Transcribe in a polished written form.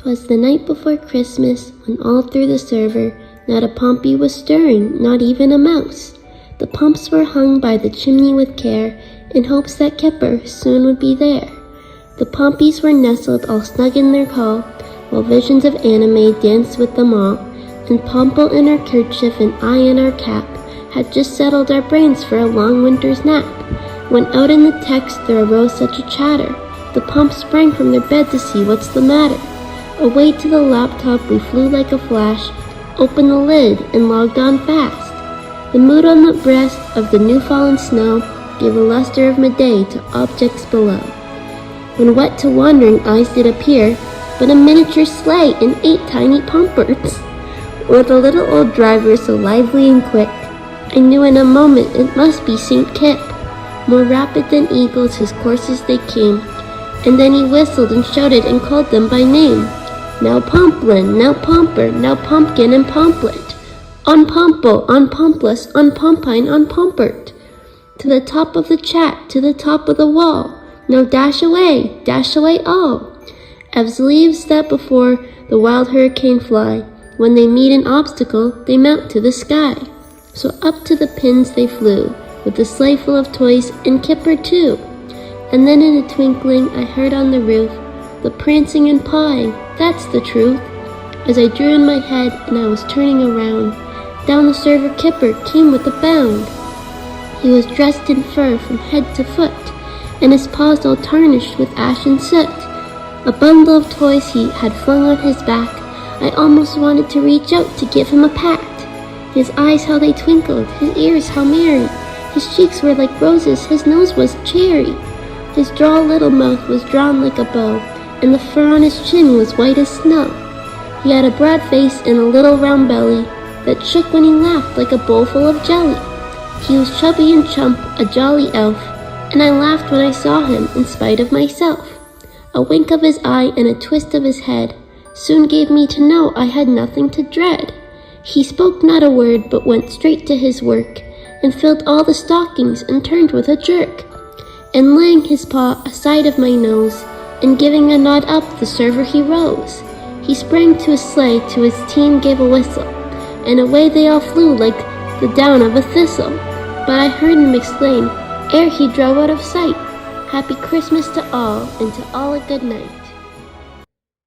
'Twas the night before Christmas, when all through the server not a pompy was stirring, not even a mouse. The pumps were hung by the chimney with care, in hopes that Kipper soon would be there. The pompies were nestled all snug in their hall, while visions of anime danced with them all, and Pomple in her kerchief and I in our cap had just settled our brains for a long winter's nap, when out in the text there arose such a chatter. The pumps sprang from their bed to see what's the matter. Away to the laptop we flew like a flash, opened the lid and logged on fast. The mood on the breast of the new fallen snow gave a luster of midday to objects below, when wet to wandering eyes did appear but a miniature sleigh and 8 tiny pumpers, with a little old driver so lively and quick, I knew in a moment it must be St. Kip. More rapid than eagles his courses they came, and then he whistled and shouted and called them by name. Now Pomplin, now Pomper, now Pumpkin and Pomplet, on Pomple, on Pompless, on Pompine, on Pompert, to the top of the chat, to the top of the wall, now dash away all. As leaves that before the wild hurricane fly, when they meet an obstacle, they mount to the sky. So up to the pins they flew, with the sleigh full of toys and Kipper too. And then in a twinkling I heard on the roof the prancing and pawing, that's the truth. As I drew in my head and I was turning around, down the server Kipper came with a bound. He was dressed in fur from head to foot, and his paws all tarnished with ash and soot. A bundle of toys he had flung on his back. I almost wanted to reach out to give him a pat. His eyes how they twinkled, his ears how merry, his cheeks were like roses, his nose was cherry. His droll little mouth was drawn like a bow, and the fur on his chin was white as snow. He had a broad face and a little round belly that shook when he laughed like a bowl full of jelly. He was chubby and chump, a jolly elf, and I laughed when I saw him in spite of myself. A wink of his eye and a twist of his head soon gave me to know I had nothing to dread. He spoke not a word, but went straight to his work, and filled all the stockings and turned with a jerk. And laying his paw aside of my nose, and giving a nod up the server he rose. He sprang to his sleigh, to his team gave a whistle, and away they all flew like the down of a thistle. But I heard him exclaim, ere he drove out of sight, Happy Christmas to all, and to all a good night.